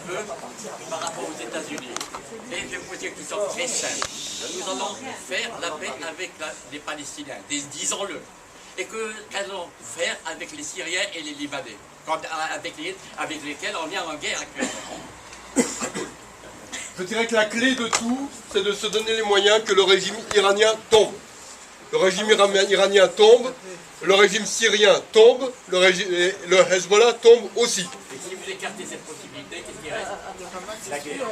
peu par rapport aux États-Unis. Et je vais vous poser une question très simple. Nous allons faire la paix avec les Palestiniens, disons-le. Et qu'allons faire avec les Syriens et les Libanais, avec lesquels on est en guerre actuellement. Je dirais que la clé de tout, c'est de se donner les moyens que le régime iranien tombe. Le régime iranien tombe, le régime syrien tombe, le Hezbollah tombe aussi. Et si vous écartez cette possibilité, qu'est-ce qui reste? La guerre.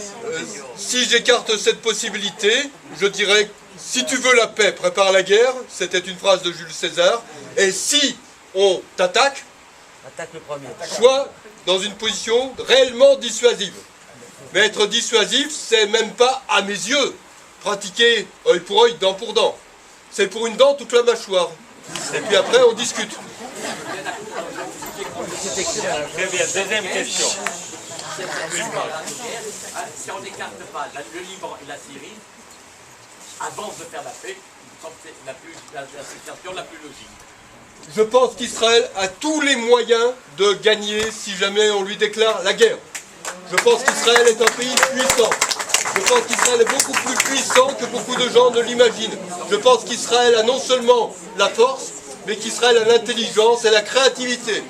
Si j'écarte cette possibilité, je dirais, si tu veux la paix, prépare la guerre. C'était une phrase de Jules César. Et si on t'attaque, sois dans une position réellement dissuasive. Mais être dissuasif, c'est même pas, à mes yeux, pratiquer œil pour œil, dent pour dent. C'est pour une dent toute la mâchoire. Et puis après, on discute. Très bien, deuxième question. Si on n'écarte pas le Liban et la Syrie, avant de faire la paix, c'est la situation la plus logique. Je pense qu'Israël a tous les moyens de gagner si jamais on lui déclare la guerre. Je pense qu'Israël est un pays puissant. Je pense qu'Israël est beaucoup plus puissant que beaucoup de gens ne l'imaginent. Je pense qu'Israël a non seulement la force, mais qu'Israël a l'intelligence et la créativité.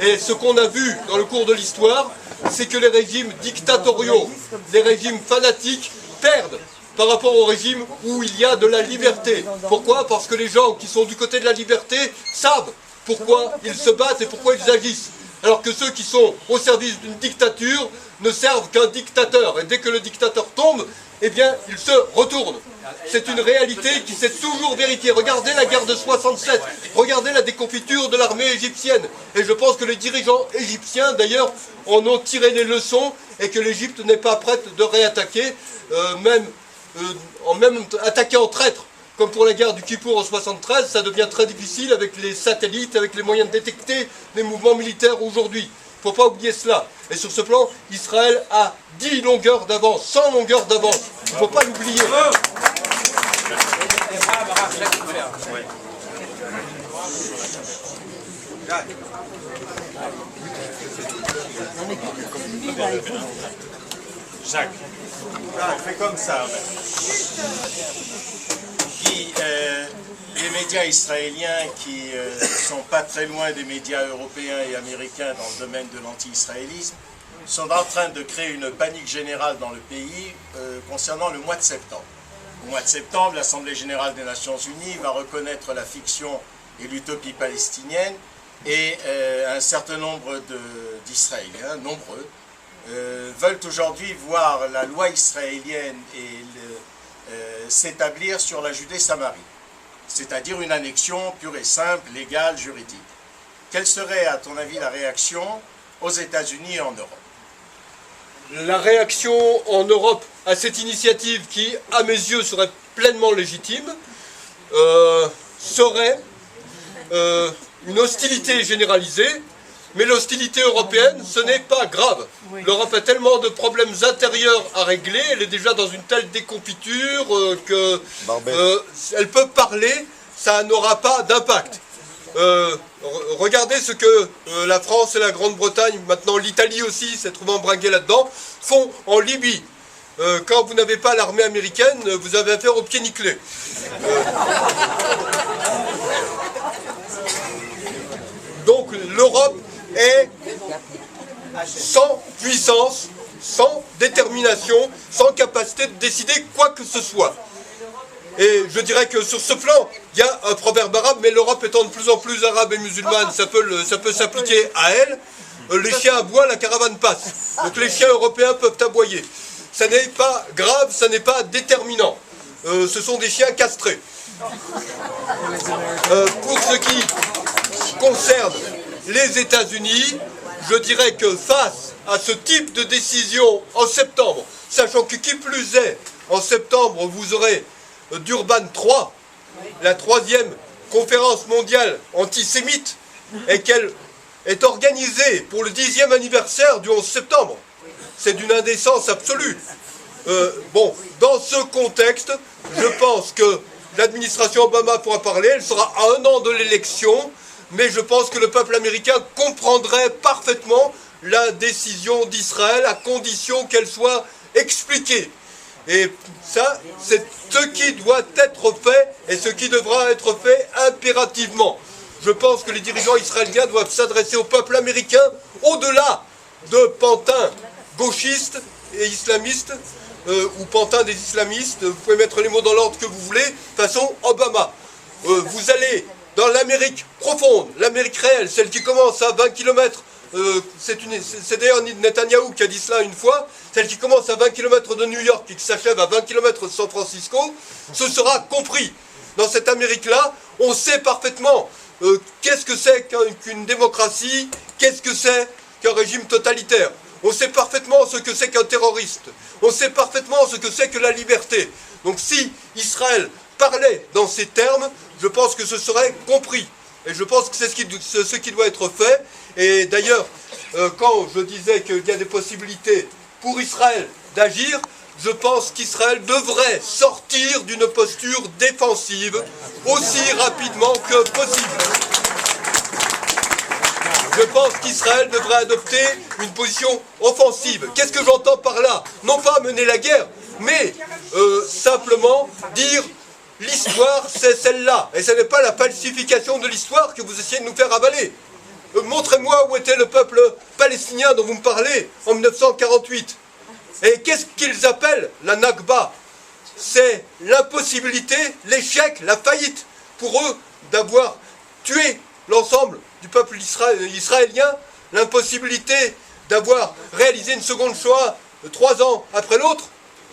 Et ce qu'on a vu dans le cours de l'histoire, c'est que les régimes dictatoriaux, les régimes fanatiques, perdent par rapport aux régimes où il y a de la liberté. Pourquoi? Parce que les gens qui sont du côté de la liberté savent pourquoi ils se battent et pourquoi ils agissent. Alors que ceux qui sont au service d'une dictature ne servent qu'un dictateur. Et dès que le dictateur tombe, eh bien, il se retourne. C'est une réalité qui s'est toujours vérifiée. Regardez la guerre de 67, regardez la déconfiture de l'armée égyptienne. Et je pense que les dirigeants égyptiens, d'ailleurs, en ont tiré les leçons et que l'Égypte n'est pas prête de réattaquer, même attaquer en traître. Comme pour la guerre du Kippour en 73, ça devient très difficile avec les satellites, avec les moyens de détecter les mouvements militaires aujourd'hui. Il ne faut pas oublier cela. Et sur ce plan, Israël a 10 longueurs d'avance, 100 longueurs d'avance. Il ne faut pas l'oublier. Jacques, on fait comme ça. Guy, les médias israéliens qui sont pas très loin des médias européens et américains dans le domaine de l'anti-israélisme sont en train de créer une panique générale dans le pays concernant le mois de septembre. Au mois de septembre, l'Assemblée générale des Nations unies va reconnaître la fiction et l'utopie palestinienne et un certain nombre d'Israéliens, nombreux, veulent aujourd'hui voir la loi israélienne s'établir sur la Judée-Samarie, c'est-à-dire une annexion pure et simple, légale, juridique. Quelle serait, à ton avis, la réaction aux États-Unis et en Europe? La réaction en Europe à cette initiative qui, à mes yeux, serait pleinement légitime, serait une hostilité généralisée. Mais l'hostilité européenne, ce n'est pas grave. Oui. L'Europe a tellement de problèmes intérieurs à régler, elle est déjà dans une telle déconfiture qu'elle peut parler, ça n'aura pas d'impact. Regardez ce que la France et la Grande-Bretagne, maintenant l'Italie aussi, s'est trouvée embringuée là-dedans, font en Libye. Quand vous n'avez pas l'armée américaine, vous avez affaire aux pieds nickelés. Donc l'Europe est sans puissance, sans détermination, sans capacité de décider quoi que ce soit. Et je dirais que sur ce plan, il y a un proverbe arabe, mais l'Europe étant de plus en plus arabe et musulmane, ça peut s'appliquer à elle. Les chiens aboient, la caravane passe. Donc les chiens européens peuvent aboyer. Ça n'est pas grave, ça n'est pas déterminant. Ce sont des chiens castrés. Pour ce qui concerne les États-Unis, je dirais que face à ce type de décision en septembre, sachant que qui plus est, en septembre, vous aurez Durban 3, la 3e conférence mondiale antisémite, et qu'elle est organisée pour le 10e anniversaire du 11 septembre. C'est d'une indécence absolue. Dans ce contexte, je pense que l'administration Obama pourra parler, elle sera à 1 an de l'élection, mais je pense que le peuple américain comprendrait parfaitement la décision d'Israël à condition qu'elle soit expliquée. Et ça, c'est ce qui doit être fait et ce qui devra être fait impérativement. Je pense que les dirigeants israéliens doivent s'adresser au peuple américain au-delà de pantins gauchistes et islamistes ou pantins des islamistes. Vous pouvez mettre les mots dans l'ordre que vous voulez, façon Obama. Vous allez dans l'Amérique profonde, l'Amérique réelle, celle qui commence à 20 km. C'est d'ailleurs Netanyahou qui a dit cela une fois, celle qui commence à 20 km de New York et qui s'achève à 20 km de San Francisco, ce sera compris. Dans cette Amérique-là, on sait parfaitement qu'est-ce que c'est qu'une démocratie, qu'est-ce que c'est qu'un régime totalitaire. On sait parfaitement ce que c'est qu'un terroriste. On sait parfaitement ce que c'est que la liberté. Donc si Israël parlait dans ces termes, je pense que ce serait compris. Et je pense que c'est ce qui doit être fait. Et d'ailleurs, quand je disais qu'il y a des possibilités pour Israël d'agir, je pense qu'Israël devrait sortir d'une posture défensive aussi rapidement que possible. Je pense qu'Israël devrait adopter une position offensive. Qu'est-ce que j'entends par là? Non pas mener la guerre, mais simplement dire l'histoire c'est celle-là. Et ce n'est pas la falsification de l'histoire que vous essayez de nous faire avaler. Montrez-moi où était le peuple palestinien dont vous me parlez en 1948. Et qu'est-ce qu'ils appellent la Nakba? C'est l'impossibilité, l'échec, la faillite pour eux d'avoir tué l'ensemble du peuple israélien, l'impossibilité d'avoir réalisé une seconde Shoah 3 ans après l'autre.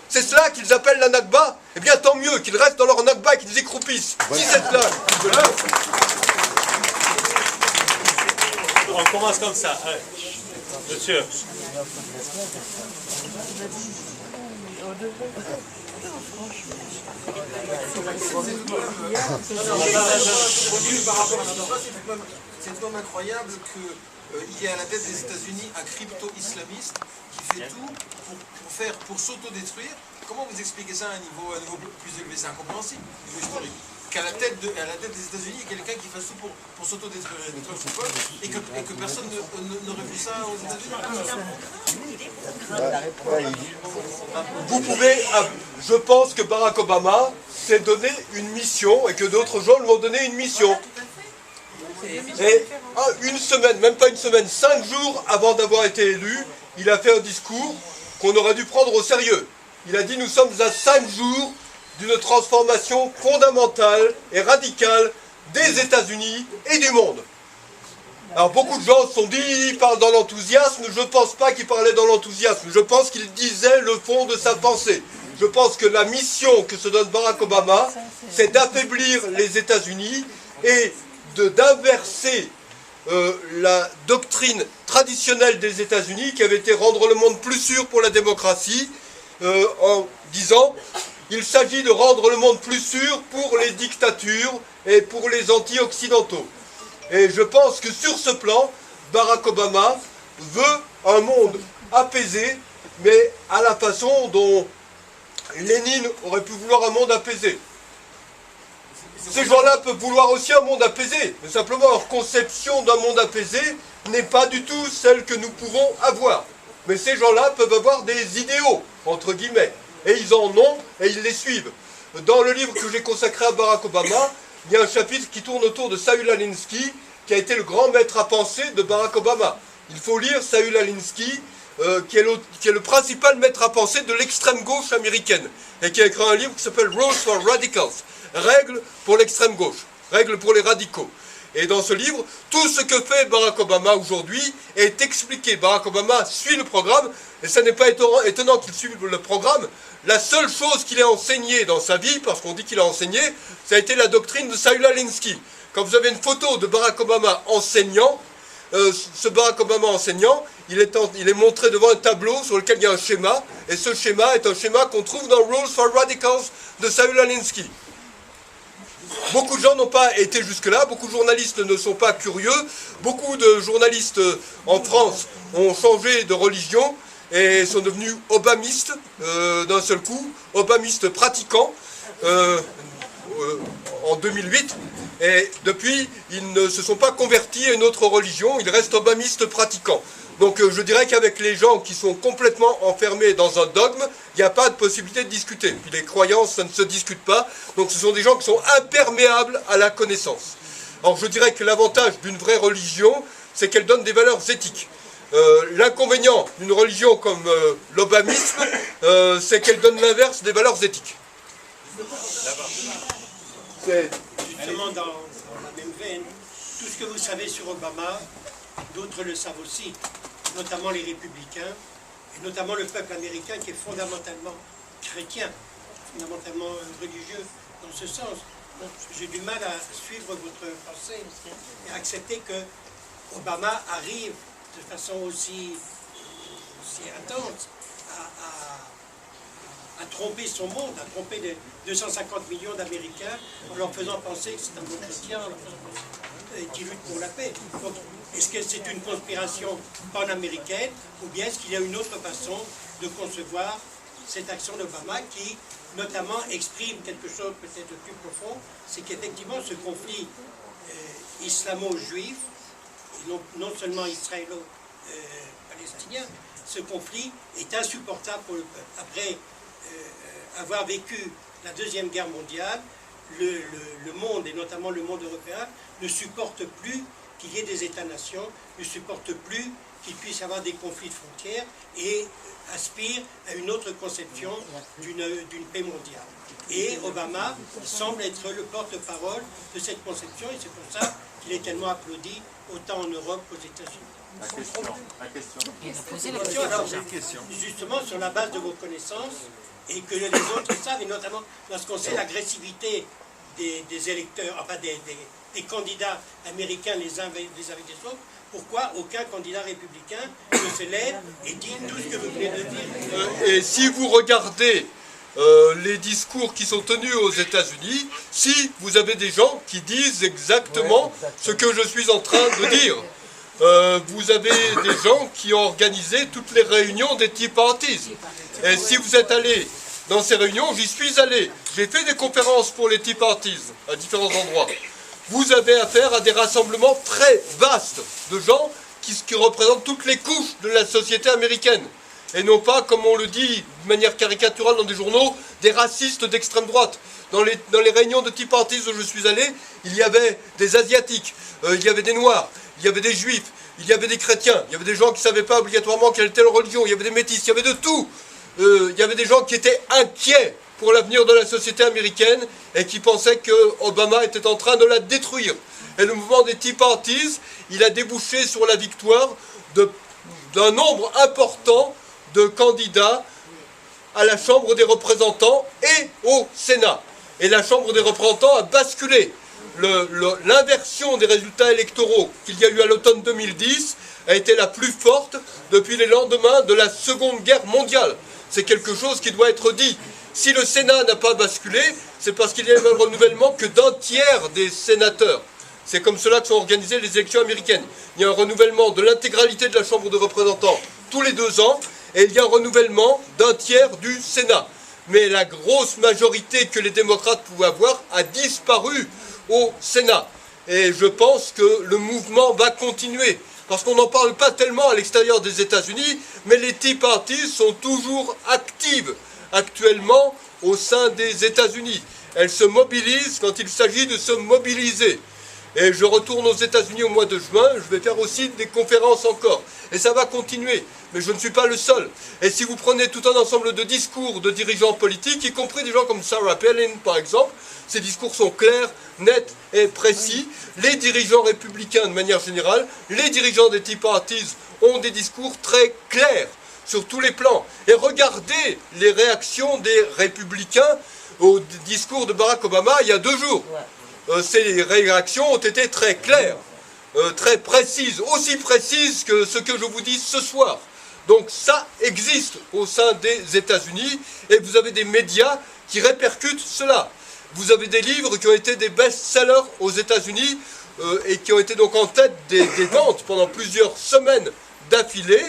C'est cela qu'ils appellent la Nakba. Eh bien tant mieux qu'ils restent dans leur Nakba et qu'ils y croupissent. Si c'est cela qu'ils veulent. On commence comme ça. Ouais. Monsieur. C'est tout de même incroyable qu'il y ait à la tête des États-Unis un crypto-islamiste qui fait tout pour s'autodétruire. Comment vous expliquez ça à un niveau plus élevé? C'est incompréhensible, au niveau historique. Qu'à la tête des États-Unis, il y a quelqu'un qui fasse tout pour s'autodétruire et que personne ne refuse ça aux États-Unis. Vous pouvez, je pense que Barack Obama s'est donné une mission et que d'autres gens lui ont donné une mission. Et une semaine, même pas une semaine, 5 jours avant d'avoir été élu, il a fait un discours qu'on aurait dû prendre au sérieux. Il a dit: nous sommes à 5 jours d'une transformation fondamentale et radicale des États-Unis et du monde. Alors beaucoup de gens se sont dit, il parle dans l'enthousiasme. Je ne pense pas qu'il parlait dans l'enthousiasme. Je pense qu'il disait le fond de sa pensée. Je pense que la mission que se donne Barack Obama, c'est d'affaiblir les États-Unis et d'inverser la doctrine traditionnelle des États-Unis qui avait été rendre le monde plus sûr pour la démocratie en disant: il s'agit de rendre le monde plus sûr pour les dictatures et pour les anti-occidentaux. Et je pense que sur ce plan, Barack Obama veut un monde apaisé, mais à la façon dont Lénine aurait pu vouloir un monde apaisé. Ces gens-là peuvent vouloir aussi un monde apaisé, mais simplement leur conception d'un monde apaisé n'est pas du tout celle que nous pouvons avoir. Mais ces gens-là peuvent avoir des idéaux, entre guillemets, et ils en ont, et ils les suivent. Dans le livre que j'ai consacré à Barack Obama, il y a un chapitre qui tourne autour de Saül Alinsky, qui a été le grand maître à penser de Barack Obama. Il faut lire Saül Alinsky, qui est le principal maître à penser de l'extrême gauche américaine, et qui a écrit un livre qui s'appelle Rules for Radicals, règles pour l'extrême gauche, règles pour les radicaux. Et dans ce livre, tout ce que fait Barack Obama aujourd'hui est expliqué. Barack Obama suit le programme, et ce n'est pas étonnant qu'il suive le programme. La seule chose qu'il ait enseigné dans sa vie, parce qu'on dit qu'il a enseigné, ça a été la doctrine de Saül Alinsky. Quand vous avez une photo de Barack Obama enseignant, ce Barack Obama enseignant, il est montré devant un tableau sur lequel il y a un schéma, et ce schéma est un schéma qu'on trouve dans Rules for Radicals de Saül Alinsky. Beaucoup de gens n'ont pas été jusque-là, beaucoup de journalistes ne sont pas curieux, beaucoup de journalistes en France ont changé de religion et sont devenus obamistes d'un seul coup, obamistes pratiquants en 2008, et depuis ils ne se sont pas convertis à une autre religion, ils restent obamistes pratiquants. Donc je dirais qu'avec les gens qui sont complètement enfermés dans un dogme, il n'y a pas de possibilité de discuter. Puis les croyances, ça ne se discute pas. Donc ce sont des gens qui sont imperméables à la connaissance. Alors je dirais que l'avantage d'une vraie religion, c'est qu'elle donne des valeurs éthiques. L'inconvénient d'une religion comme l'obamisme, c'est qu'elle donne l'inverse des valeurs éthiques. Justement, dans la même veine, tout ce que vous savez sur Obama, d'autres le savent aussi, notamment les républicains, et notamment le peuple américain qui est fondamentalement chrétien, fondamentalement religieux dans ce sens. Donc, j'ai du mal à suivre votre pensée et à accepter que Obama arrive de façon aussi intense à tromper son monde, à tromper les 250 millions d'Américains en leur faisant penser que c'est un bon chrétien et qui lutte pour la paix. Donc, est-ce que c'est une conspiration pan-américaine ou bien est-ce qu'il y a une autre façon de concevoir cette action d'Obama qui, notamment, exprime quelque chose peut-être de plus profond, c'est qu'effectivement ce conflit islamo-juif, et non seulement israélo-palestinien, ce conflit est insupportable pour le peuple. Après avoir vécu la Deuxième Guerre mondiale, le monde, et notamment le monde européen, ne supporte plus qu'il y ait des États-nations, ne supporte plus qu'il puisse y avoir des conflits de frontières et aspire à une autre conception d'une paix mondiale. Et Obama semble être le porte-parole de cette conception et c'est pour ça qu'il est tellement applaudi autant en Europe qu'aux États-Unis. La question. Alors, justement, sur la base de vos connaissances, et que les autres savent, et notamment lorsqu'on sait l'agressivité des électeurs, enfin des candidats américains les uns avec les autres, pourquoi aucun candidat républicain ne se lève et dit tout ce que vous venez de dire? Et si vous regardez les discours qui sont tenus aux États-Unis, si vous avez des gens qui disent exactement ce que je suis en train de dire, vous avez des gens qui ont organisé toutes les réunions des Tea Parties. Et si vous êtes allé dans ces réunions, j'y suis allé. J'ai fait des conférences pour les Tea Parties à différents endroits. Vous avez affaire à des rassemblements très vastes de gens qui représentent toutes les couches de la société américaine. Et non pas, comme on le dit de manière caricaturale dans des journaux, des racistes d'extrême droite. Dans les réunions de Tea Parties où je suis allé, il y avait des Asiatiques, il y avait des Noirs, il y avait des Juifs, il y avait des chrétiens, il y avait des gens qui ne savaient pas obligatoirement quelle était leur religion, il y avait des métis, il y avait de tout. Il y avait des gens qui étaient inquiets pour l'avenir de la société américaine et qui pensaient que Obama était en train de la détruire. Et le mouvement des Tea Parties, il a débouché sur la victoire d'un nombre important de candidats à la Chambre des représentants et au Sénat. Et la Chambre des représentants a basculé. L'inversion des résultats électoraux qu'il y a eu à l'automne 2010 a été la plus forte depuis les lendemains de la Seconde Guerre mondiale. C'est quelque chose qui doit être dit. Si le Sénat n'a pas basculé, c'est parce qu'il y a eu un renouvellement que d'un tiers des sénateurs. C'est comme cela que sont organisées les élections américaines. Il y a un renouvellement de l'intégralité de la Chambre des représentants tous les 2 ans, et il y a un renouvellement d'un tiers du Sénat. Mais la grosse majorité que les démocrates pouvaient avoir a disparu au Sénat. Et je pense que le mouvement va continuer. Parce qu'on n'en parle pas tellement à l'extérieur des États-Unis, mais les Tea Parties sont toujours actives actuellement au sein des États-Unis. Elles se mobilisent quand il s'agit de se mobiliser. Et je retourne aux États-Unis au mois de juin, je vais faire aussi des conférences encore. Et ça va continuer, mais je ne suis pas le seul. Et si vous prenez tout un ensemble de discours de dirigeants politiques, y compris des gens comme Sarah Palin par exemple, ces discours sont clairs, nets et précis. Les dirigeants républicains de manière générale, les dirigeants des Tea Parties ont des discours très clairs sur tous les plans. Et regardez les réactions des républicains au discours de Barack Obama il y a 2 jours. Ces réactions ont été très claires, très précises, aussi précises que ce que je vous dis ce soir. Donc ça existe au sein des États-Unis et vous avez des médias qui répercutent cela. Vous avez des livres qui ont été des best-sellers aux États-Unis et qui ont été donc en tête des ventes pendant plusieurs semaines d'affilée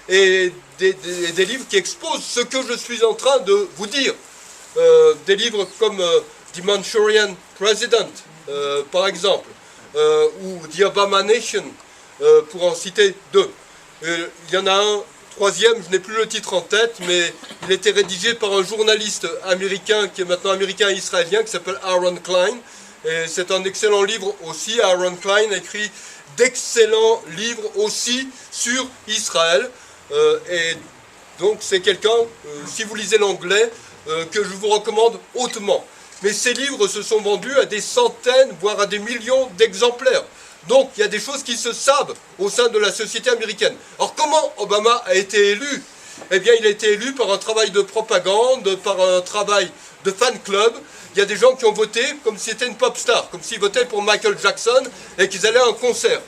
et des livres qui exposent ce que je suis en train de vous dire. Des livres comme The Manchurian President, par exemple, ou The Obama Nation, pour en citer 2. Il y en a un troisième, je n'ai plus le titre en tête, mais il était rédigé par un journaliste américain, qui est maintenant américain-israélien, qui s'appelle Aaron Klein. Et c'est un excellent livre aussi. Aaron Klein écrit d'excellents livres aussi sur Israël. Et donc c'est quelqu'un, si vous lisez l'anglais, que je vous recommande hautement. Mais ces livres se sont vendus à des centaines, voire à des millions d'exemplaires. Donc il y a des choses qui se savent au sein de la société américaine. Alors comment Obama a été élu? Eh bien il a été élu par un travail de propagande, par un travail de fan club. Il y a des gens qui ont voté comme si c'était une pop star, comme s'ils votaient pour Michael Jackson et qu'ils allaient à un concert.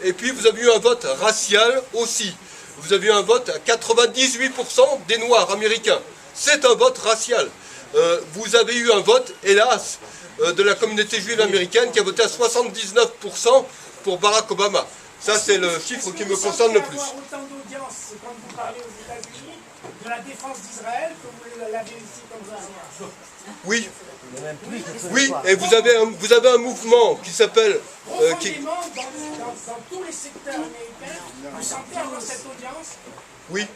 Et puis vous avez eu un vote racial aussi. Vous avez eu un vote à 98% des Noirs américains. C'est un vote racial. Vous avez eu un vote, hélas, de la communauté juive américaine qui a voté à 79% pour Barack Obama. Ça, c'est le chiffre qui me concerne le plus. Avoir autant d'audience, c'est quand vous parlez aux États-Unis de la défense d'Israël que vous l'avez ici comme ça. Oui. Oui, et vous avez un mouvement qui s'appelle... Profondément, dans tous les secteurs américains, vous sentez avoir cette audience? Oui.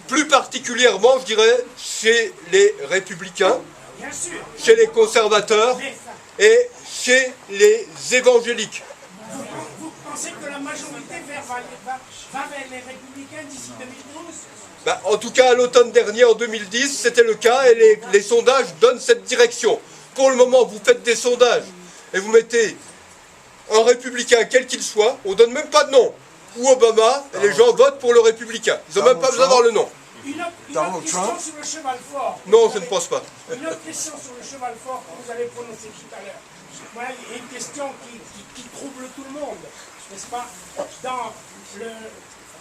Plus particulièrement, je dirais, chez les républicains, Bien sûr. chez les conservateurs et chez les évangéliques. Vous pensez que la majorité va vers les républicains d'ici 2012? En tout cas, à l'automne dernier, en 2010, c'était le cas et les sondages donnent cette direction. Pour le moment, vous faites des sondages et vous mettez un républicain, quel qu'il soit, on ne donne même pas de nom, ou Obama, et les gens votent pour le républicain. Ils n'ont même pas besoin d'avoir le nom. Une autre question sur le cheval fort. Non, je ne pense pas. Une autre question sur le cheval fort que vous avez prononcé tout à l'heure. Voilà, il y a une question qui trouble tout le monde, n'est-ce pas? Dans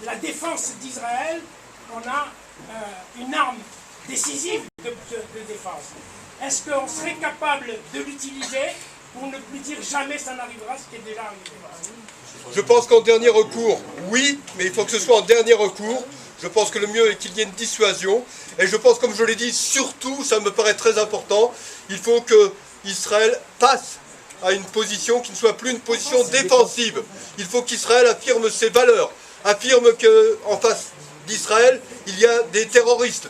la défense d'Israël, on a une arme décisive de défense. Est-ce qu'on serait capable de l'utiliser pour ne plus dire jamais ça n'arrivera, ce qui est déjà arrivé? Je pense qu'en dernier recours, oui, mais il faut que ce soit en dernier recours. Je pense que le mieux est qu'il y ait une dissuasion. Et je pense, comme je l'ai dit, surtout, ça me paraît très important, il faut que Israël passe à une position qui ne soit plus une position défensive. Il faut qu'Israël affirme ses valeurs, affirme qu'en face d'Israël, il y a des terroristes,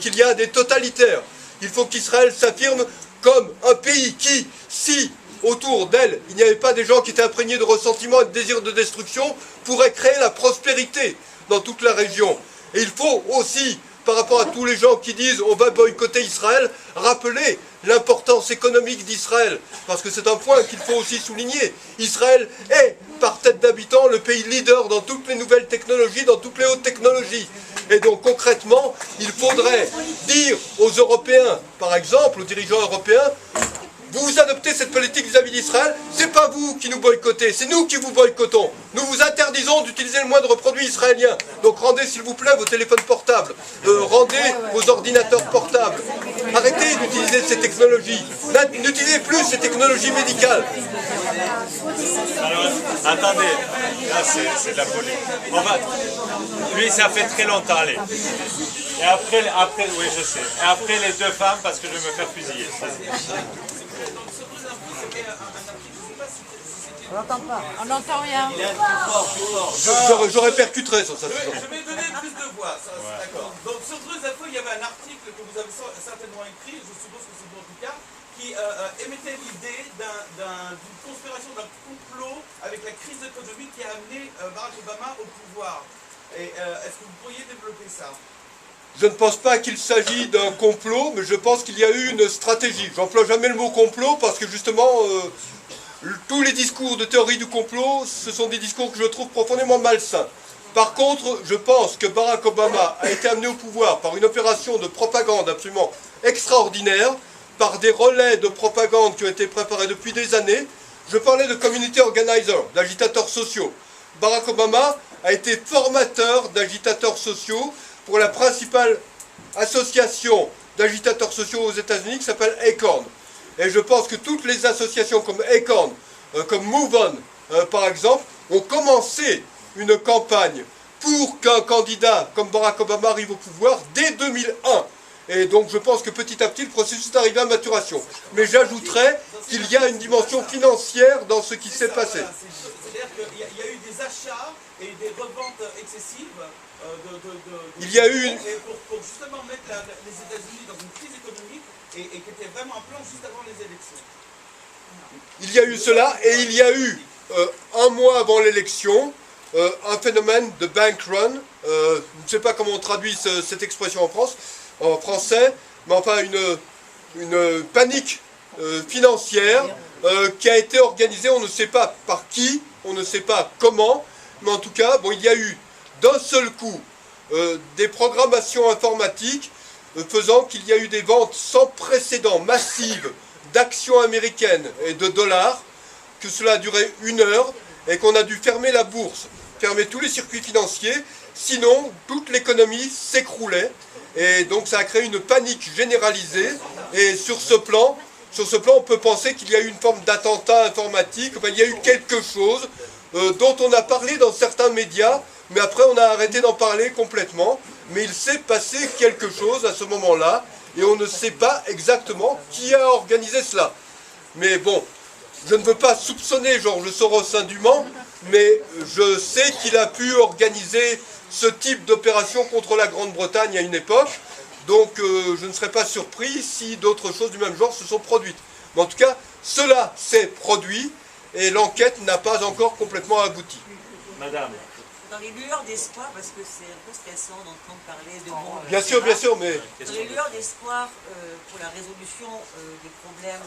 qu'il y a des totalitaires. Il faut qu'Israël s'affirme comme un pays qui, si autour d'elle, il n'y avait pas des gens qui étaient imprégnés de ressentiment et de désir de destruction, pourrait créer la prospérité dans toute la région. Et il faut aussi, par rapport à tous les gens qui disent on va boycotter Israël, rappeler l'importance économique d'Israël, parce que c'est un point qu'il faut aussi souligner. Israël est, par tête d'habitant, le pays leader dans toutes les nouvelles technologies, dans toutes les hautes technologies. Et donc concrètement, il faudrait dire aux Européens, par exemple, aux dirigeants européens, vous adoptez cette politique vis-à-vis d'Israël, c'est pas vous qui nous boycottez, c'est nous qui vous boycottons. Nous vous interdisons d'utiliser le moindre produit israélien. Donc rendez s'il vous plaît vos téléphones portables, rendez vos ordinateurs portables. Arrêtez d'utiliser ces technologies. N'utilisez plus ces technologies médicales. Alors, attendez, là c'est de la folie. Lui, ça fait très longtemps, allez. Et après, oui, je sais. Et après, les deux femmes, parce que je vais me faire fusiller. On n'entend pas. On n'entend rien. Je répercuterai sur ça. Je vais donner plus de voix, ça, d'accord. Donc sur Dreux Info, il y avait un article que vous avez certainement écrit, je suppose que c'est vous en tout cas, qui émettait l'idée d'une conspiration, d'un complot avec la crise économique qui a amené Barack Obama au pouvoir. Et est-ce que vous pourriez développer ça? Je ne pense pas qu'il s'agit d'un complot, mais je pense qu'il y a eu une stratégie. J'emploie jamais le mot complot parce que justement, tous les discours de théorie du complot, ce sont des discours que je trouve profondément malsains. Par contre, je pense que Barack Obama a été amené au pouvoir par une opération de propagande absolument extraordinaire, par des relais de propagande qui ont été préparés depuis des années. Je parlais de community organizer, d'agitateurs sociaux. Barack Obama a été formateur d'agitateurs sociaux pour la principale association d'agitateurs sociaux aux États-Unis qui s'appelle Acorn. Et je pense que toutes les associations comme Acorn, comme Move On, par exemple, ont commencé une campagne pour qu'un candidat comme Barack Obama arrive au pouvoir dès 2001. Et donc je pense que petit à petit, le processus est arrivé à maturation. Mais j'ajouterais qu'il y a une dimension financière dans ce qui s'est passé. C'est-à-dire qu'il y achats et des reventes excessives Il y a eu pour justement mettre les États-Unis dans une crise économique et qui était vraiment un plan juste avant les élections. Il y a eu cela, et il y a eu, un mois avant l'élection, un phénomène de bank run. Je ne sais pas comment on traduit cette expression en français, mais enfin une panique financière qui a été organisée, on ne sait pas par qui, on ne sait pas comment, mais en tout cas, bon, il y a eu d'un seul coup des programmations informatiques faisant qu'il y a eu des ventes sans précédent massives d'actions américaines et de dollars, que cela a duré 1 heure et qu'on a dû fermer la bourse, fermer tous les circuits financiers, sinon toute l'économie s'écroulait. Et donc ça a créé une panique généralisée. Et sur ce plan, on peut penser qu'il y a eu une forme d'attentat informatique. Enfin, il y a eu quelque chose dont on a parlé dans certains médias, mais après on a arrêté d'en parler complètement. Mais il s'est passé quelque chose à ce moment-là, et on ne sait pas exactement qui a organisé cela. Mais bon, je ne veux pas soupçonner Georges Soros indûment, mais je sais qu'il a pu organiser ce type d'opération contre la Grande-Bretagne à une époque, donc je ne serais pas surpris si d'autres choses du même genre se sont produites. Mais en tout cas, cela s'est produit, et l'enquête n'a pas encore complètement abouti. Madame. Dans les lueurs d'espoir, parce que c'est un peu stressant d'entendre parler de bombes. Bien sûr, mais... Dans les lueurs d'espoir pour la résolution des problèmes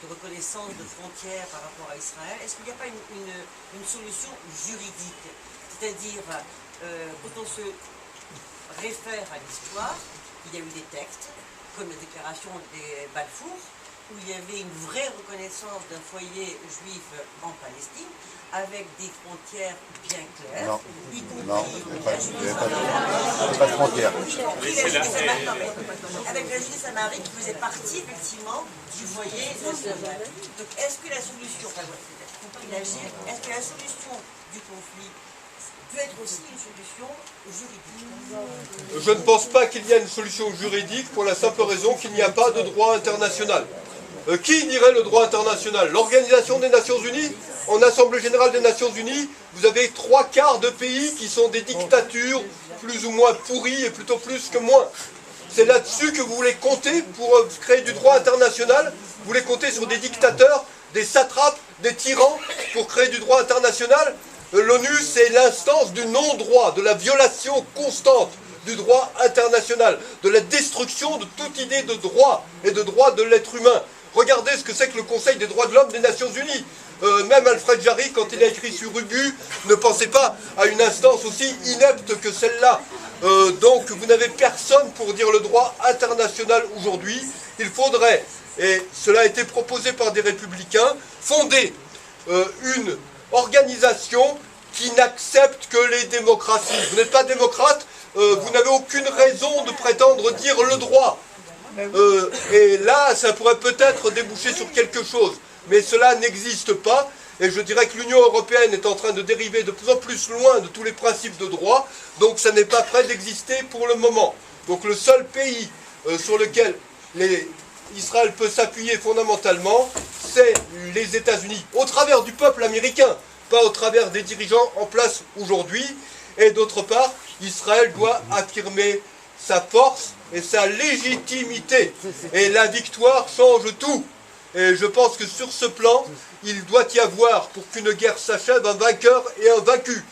de reconnaissance de frontières par rapport à Israël, est-ce qu'il n'y a pas une solution juridique? C'est-à-dire, quand on se réfère à l'histoire, il y a eu des textes, comme la déclaration des Balfour, où il y avait une vraie reconnaissance d'un foyer juif en Palestine, avec des frontières bien claires, non, y compris il n'y avait pas de frontières. Avec la Judée Samarie qui faisait partie effectivement du foyer national. Donc est-ce que la solution, est-ce que la solution du conflit peut être aussi une solution juridique? Je ne pense pas qu'il y ait une solution juridique pour la simple raison qu'il n'y a pas de droit international. Qui dirait le droit international? L'Organisation des Nations Unies? En Assemblée Générale des Nations Unies, vous avez 3/4 de pays qui sont des dictatures plus ou moins pourries et plutôt plus que moins. C'est là-dessus que vous voulez compter pour créer du droit international? Vous voulez compter sur des dictateurs, des satrapes, des tyrans pour créer du droit international? L'ONU, c'est l'instance du non-droit, de la violation constante du droit international, de la destruction de toute idée de droit et de droit de l'être humain. Regardez ce que c'est que le Conseil des droits de l'homme des Nations Unies. Même Alfred Jarry, quand il a écrit sur Ubu, ne pensait pas à une instance aussi inepte que celle-là. Donc vous n'avez personne pour dire le droit international aujourd'hui. Il faudrait, et cela a été proposé par des républicains, fonder une organisation qui n'accepte que les démocraties. Vous n'êtes pas démocrate, vous n'avez aucune raison de prétendre dire le droit. Et là, ça pourrait peut-être déboucher sur quelque chose. Mais cela n'existe pas, et je dirais que l'Union européenne est en train de dériver de plus en plus loin de tous les principes de droit, donc ça n'est pas prêt d'exister pour le moment. Donc le seul pays sur lequel Israël peut s'appuyer fondamentalement, c'est les États-Unis, au travers du peuple américain, pas au travers des dirigeants en place aujourd'hui. Et d'autre part, Israël doit affirmer sa force et sa légitimité. Et la victoire change tout. Et je pense que sur ce plan, il doit y avoir, pour qu'une guerre s'achève, un vainqueur et un vaincu.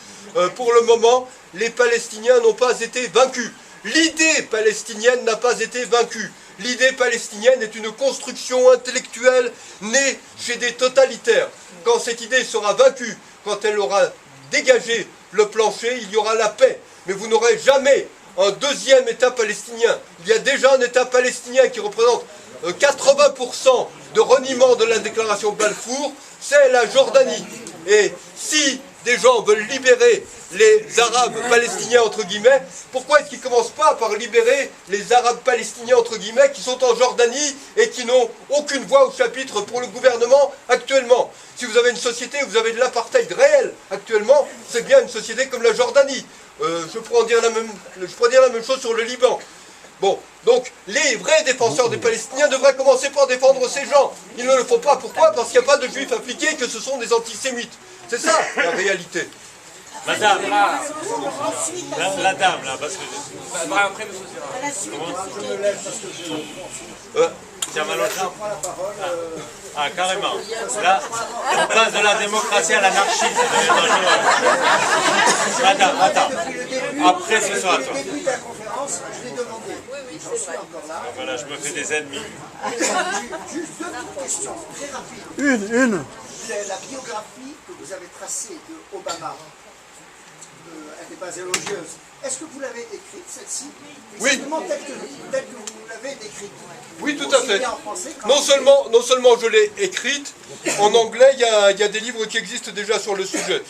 Pour le moment, les Palestiniens n'ont pas été vaincus. L'idée palestinienne n'a pas été vaincue. L'idée palestinienne est une construction intellectuelle née chez des totalitaires. Quand cette idée sera vaincue, quand elle aura dégagé le plancher, il y aura la paix. Mais vous n'aurez jamais un deuxième État palestinien. Il y a déjà un État palestinien qui représente 80% de reniement de la déclaration Balfour, c'est la Jordanie. Et si des gens veulent libérer les Arabes palestiniens, entre guillemets, pourquoi est-ce qu'ils ne commencent pas par libérer les Arabes palestiniens, entre guillemets, qui sont en Jordanie et qui n'ont aucune voix au chapitre pour le gouvernement actuellement? Si vous avez une société où vous avez de l'apartheid réel actuellement, c'est bien une société comme la Jordanie. Je pourrais dire la même chose sur le Liban. Bon, donc les vrais défenseurs des Palestiniens devraient commencer par défendre ces gens. Ils ne le font pas. Pourquoi? Parce qu'il n'y a pas de juifs impliqués, que ce sont des antisémites. C'est ça la réalité. Madame, la dame, là, parce que... Après, monsieur Serra. Tu as mal aux jambes? Ah, carrément. Là, on passe de la démocratie à l'anarchie. C'est dangereux. Madame, attends. Après, ce soir, toi. Au début de la conférence, je l'ai demandé. J'en suis encore là. Voilà, je me fais des ennemis. Juste deux petites questions, très rapides. Une. La biographie que vous avez tracée de Obama, elle n'est pas élogieuse. Est-ce que vous l'avez écrite, celle-ci? Oui. Exactement telle que vous l'avez décrite. Oui, tout à Aussi fait. bien en français qu'en Non seulement je l'ai écrite, en anglais, il y a des livres qui existent déjà sur le sujet.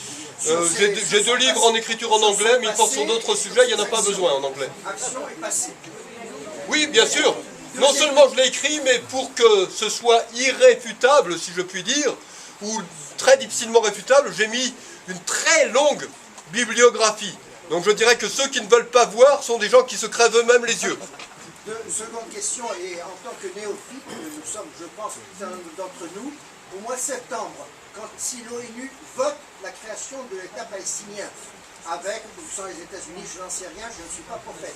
J'ai deux livres en écriture en anglais, mais ils portent sur d'autres sujets, il n'y en a pas besoin en anglais. action et passé. Oui, bien sûr. Non seulement je l'ai écrit, mais pour que ce soit irréfutable, si je puis dire, ou très difficilement réfutable, j'ai mis une très longue bibliographie. Donc je dirais que ceux qui ne veulent pas voir sont des gens qui se crèvent eux-mêmes les yeux. Seconde question, et en tant que néophyte, nous sommes, je pense, certains d'entre nous, au mois de septembre, si l'ONU vote la création de l'État palestinien, avec ou sans les États-Unis, je n'en sais rien, je ne suis pas prophète.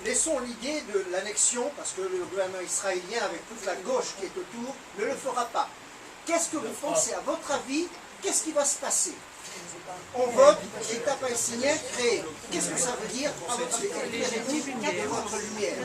Laissons l'idée de l'annexion, parce que le gouvernement israélien, avec toute la gauche qui est autour, ne le fera pas. Qu'est-ce que vous pensez, à votre avis, qu'est-ce qui va se passer? On vote l'État palestinien créé. Qu'est-ce que ça veut dire à votre avis? Éclairez-nous de votre lumière.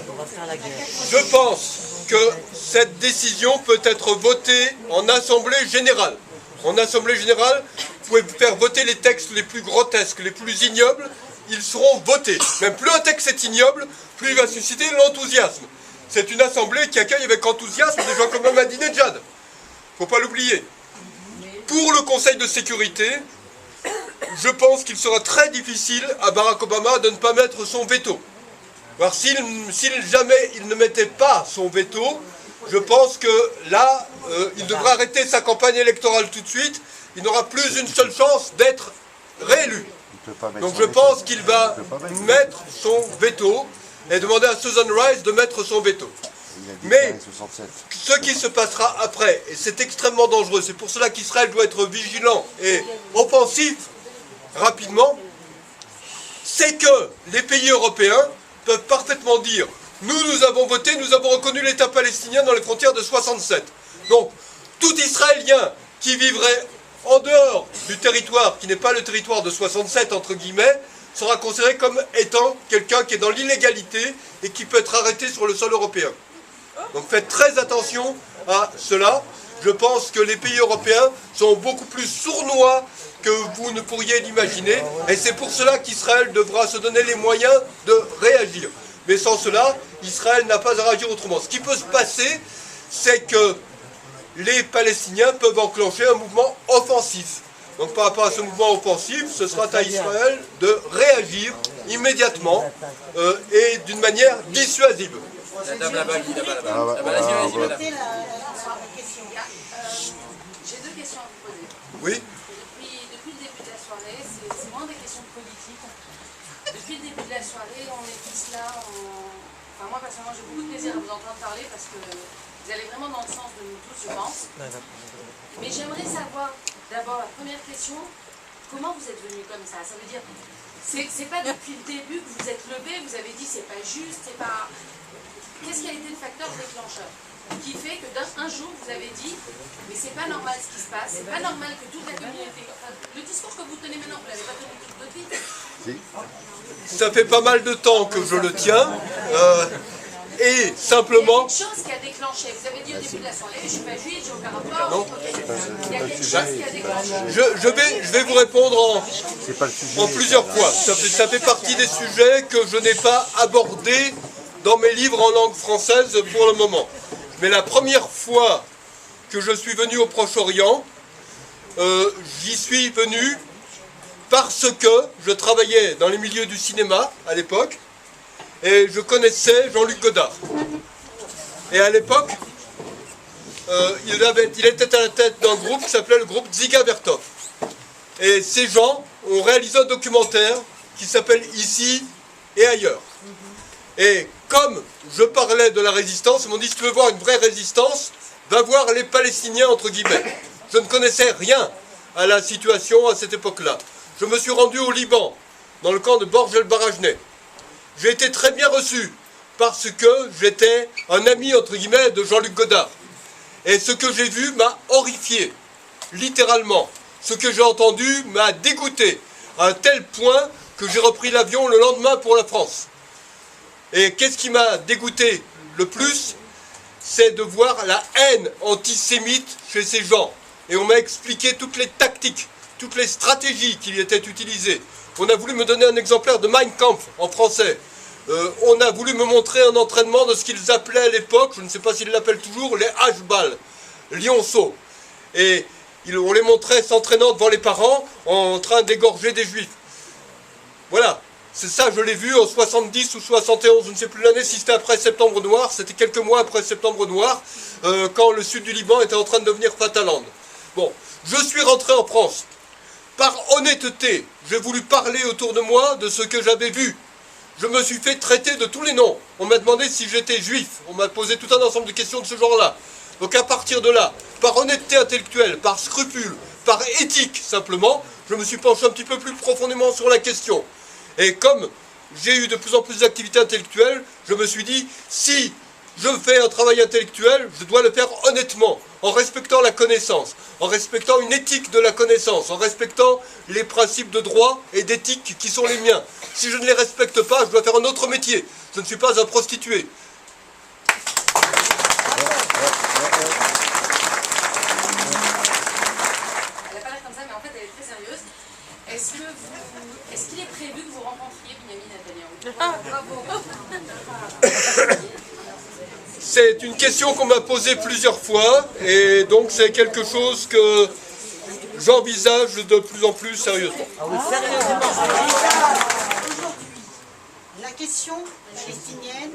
On va faire la guerre. Je pense que cette décision peut être votée en Assemblée Générale. En Assemblée Générale, vous pouvez faire voter les textes les plus grotesques, les plus ignobles, ils seront votés. Même plus un texte est ignoble, plus il va susciter l'enthousiasme. C'est une assemblée qui accueille avec enthousiasme des gens comme Ahmadinejad. Il ne faut pas l'oublier. Pour le Conseil de sécurité, je pense qu'il sera très difficile à Barack Obama de ne pas mettre son veto. Alors s'il jamais il ne mettait pas son veto, je pense que là, il devra arrêter sa campagne électorale tout de suite. Il n'aura plus une seule chance d'être réélu. Donc je pense qu'il va mettre son veto et demander à Susan Rice de mettre son veto. Mais ce qui se passera après, et c'est extrêmement dangereux, c'est pour cela qu'Israël doit être vigilant et offensif rapidement, c'est que les pays européens peuvent parfaitement dire « Nous avons voté, nous avons reconnu l'État palestinien dans les frontières de 67 ». Donc, tout Israélien qui vivrait en dehors du territoire, qui n'est pas le territoire de 67, entre guillemets, sera considéré comme étant quelqu'un qui est dans l'illégalité et qui peut être arrêté sur le sol européen. Donc faites très attention à cela. Je pense que les pays européens sont beaucoup plus sournois que vous ne pourriez l'imaginer. Et c'est pour cela qu'Israël devra se donner les moyens de réagir. Mais sans cela, Israël n'a pas à réagir autrement. Ce qui peut se passer, c'est que les Palestiniens peuvent enclencher un mouvement offensif. Donc par rapport à ce mouvement offensif, ce sera à Israël de réagir immédiatement et d'une manière dissuasive. La dame là-bas, qui là-bas, Ah, ouais, Vas-y, madame. J'ai deux questions à vous poser. Oui. Depuis le début de la soirée, c'est moins des questions politiques. Depuis le début de la soirée, on est tous là. Enfin, moi, personnellement, j'ai beaucoup de plaisir à vous entendre parler parce que vous allez vraiment dans le sens de nous tous, je pense. Mais j'aimerais savoir, d'abord, la première question, comment vous êtes venu comme ça? Ça veut dire, c'est pas depuis le début que vous êtes levé, vous avez dit c'est pas juste, c'est pas... Qu'est-ce qui a été le facteur déclencheur qui fait que d'un jour vous avez dit mais c'est pas normal ce qui se passe, c'est pas normal que toute la communauté... Enfin, le discours que vous tenez maintenant, vous l'avez pas tenu toute votre vie? Ça fait pas mal de temps que je le tiens. Et simplement... Il y a quelque chose qui a déclenché. Vous avez dit au début de la soirée, je suis pas juif, j'ai aucun rapport. Non. Il y a quelque chose qui a déclenché. Je vais vous répondre en plusieurs fois. Ça fait partie des sujets que je n'ai pas abordés dans mes livres en langue française pour le moment. Mais la première fois que je suis venu au Proche-Orient, j'y suis venu parce que je travaillais dans les milieux du cinéma à l'époque et je connaissais Jean-Luc Godard. Et à l'époque, il était à la tête d'un groupe qui s'appelait le groupe Dziga Vertov. Et ces gens ont réalisé un documentaire qui s'appelle Ici et ailleurs. Et comme je parlais de la résistance, ils m'ont dit si tu veux voir une vraie résistance, va voir les Palestiniens entre guillemets. Je ne connaissais rien à la situation à cette époque-là. Je me suis rendu au Liban, dans le camp de Borj el-Barajneh. J'ai été très bien reçu, parce que j'étais un ami, entre guillemets, de Jean-Luc Godard. Et ce que j'ai vu m'a horrifié, littéralement. Ce que j'ai entendu m'a dégoûté, à un tel point que j'ai repris l'avion le lendemain pour la France. Et qu'est-ce qui m'a dégoûté le plus? C'est de voir la haine antisémite chez ces gens. Et on m'a expliqué toutes les tactiques, toutes les stratégies qui y étaient utilisées. On a voulu me donner un exemplaire de Mein Kampf en français. On a voulu me montrer un entraînement de ce qu'ils appelaient à l'époque, je ne sais pas s'ils l'appellent toujours, les H-balles, lionceaux. Et on les montrait s'entraînant devant les parents en train d'égorger des juifs. Voilà, c'est ça, je l'ai vu en 70 ou 71, je ne sais plus l'année, si c'était après Septembre Noir, c'était quelques mois après Septembre Noir, quand le sud du Liban était en train de devenir Fataland. Bon, je suis rentré en France. Par honnêteté, j'ai voulu parler autour de moi de ce que j'avais vu. Je me suis fait traiter de tous les noms. On m'a demandé si j'étais juif. On m'a posé tout un ensemble de questions de ce genre-là. Donc à partir de là, par honnêteté intellectuelle, par scrupule, par éthique simplement, je me suis penché un petit peu plus profondément sur la question. Et comme j'ai eu de plus en plus d'activités intellectuelles, je me suis dit, si je fais un travail intellectuel, je dois le faire honnêtement, en respectant la connaissance, en respectant une éthique de la connaissance, en respectant les principes de droit et d'éthique qui sont les miens. Si je ne les respecte pas, je dois faire un autre métier. Je ne suis pas un prostitué. Elle n'a pas l'air comme ça, mais en fait, elle est très sérieuse. Est-ce qu'il est prévu que vous rencontriez Benyamin Netanyahou? C'est une question qu'on m'a posée plusieurs fois, et donc c'est quelque chose que j'envisage de plus en plus sérieusement. La question palestinienne,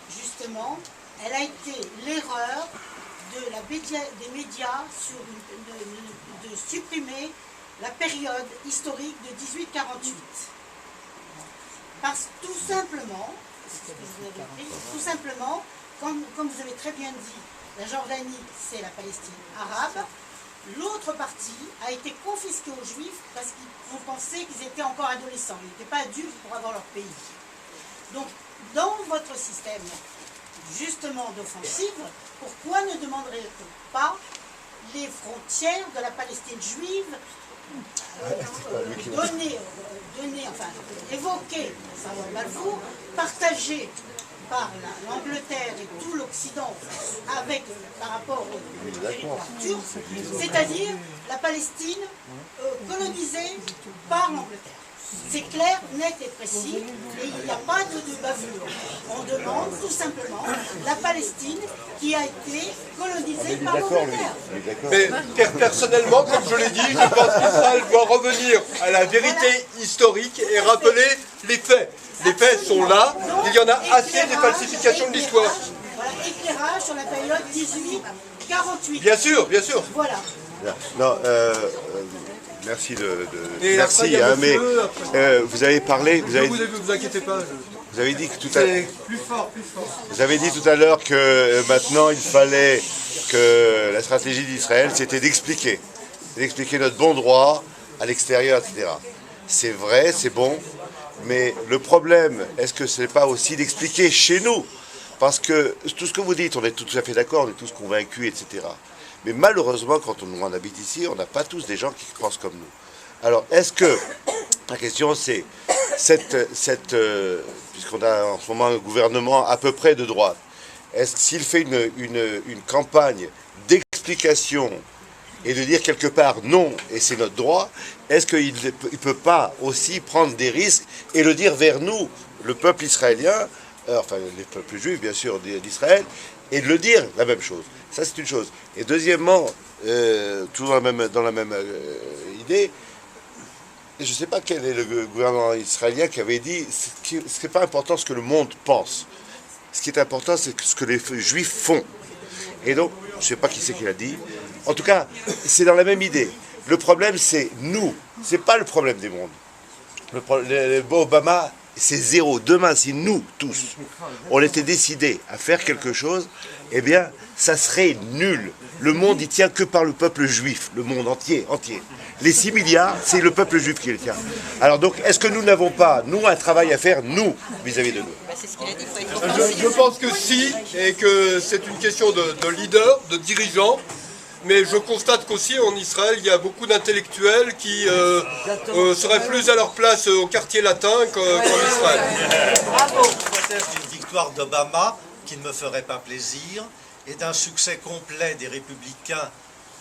justement, elle a été l'erreur des médias de supprimer la période historique de 1848. Parce tout simplement, comme vous avez très bien dit, la Jordanie, c'est la Palestine arabe. L'autre partie a été confisquée aux Juifs parce qu'ils pensaient qu'ils étaient encore adolescents. Ils n'étaient pas adultes pour avoir leur pays. Donc, dans votre système, justement d'offensive, pourquoi ne demanderait-on pas les frontières de la Palestine juive évoquées par Balfour, partagées par l'Angleterre et tout l'Occident par rapport au territoire turc, c'est-à-dire la Palestine colonisée par l'Angleterre. C'est clair, net et précis, et il n'y a pas de bavure. On demande tout simplement la Palestine qui a été colonisée par l'Angleterre. Mais personnellement, comme je l'ai dit, je pense qu'Israël doit revenir à la vérité historique et rappeler les faits. Les faits sont là, il y en a assez des falsifications de l'histoire. Voilà, éclairage sur la période 18-48. Bien sûr, bien sûr. Voilà. Non, merci merci, hein, mais vous avez parlé, vous inquiétez pas. Vous avez dit que tout à l'heure. Vous avez dit tout à l'heure que maintenant il fallait que la stratégie d'Israël, c'était d'expliquer notre bon droit à l'extérieur, etc. C'est vrai, c'est bon, mais le problème, est-ce que ce n'est pas aussi d'expliquer chez nous? Parce que tout ce que vous dites, on est tout à fait d'accord, on est tous convaincus, etc. Mais malheureusement, quand on habite ici, on n'a pas tous des gens qui pensent comme nous. Alors, est-ce que, la question c'est, puisqu'on a en ce moment un gouvernement à peu près de droite, est-ce que s'il fait une campagne d'explication et de dire quelque part non, et c'est notre droit, est-ce qu'il ne peut pas aussi prendre des risques et le dire vers nous, le peuple israélien, enfin les peuples juifs bien sûr d'Israël, et de le dire la même chose? Ça c'est une chose. Et deuxièmement, toujours dans la même idée, je ne sais pas quel est le gouvernement israélien qui avait dit ce n'est pas important ce que le monde pense. Ce qui est important, c'est ce que les juifs font. Et donc, je ne sais pas qui c'est qui l'a dit. En tout cas, c'est dans la même idée. Le problème, c'est nous. Ce n'est pas le problème des mondes. Obama, c'est zéro. Demain, si nous, tous, on était décidés à faire quelque chose, eh bien, ça serait nul. Le monde, il tient que par le peuple juif, le monde entier. Les 6 milliards, c'est le peuple juif qui le tient. Alors donc, est-ce que nous n'avons pas, nous, un travail à faire, nous, vis-à-vis de nous? Je pense que si, et que c'est une question de leader, de dirigeant, mais je constate qu'aussi en Israël, il y a beaucoup d'intellectuels qui seraient plus à leur place au quartier latin qu'en Israël. Bravo. L'hypothèse d'une victoire d'Obama, qui ne me ferait pas plaisir, et d'un succès complet des républicains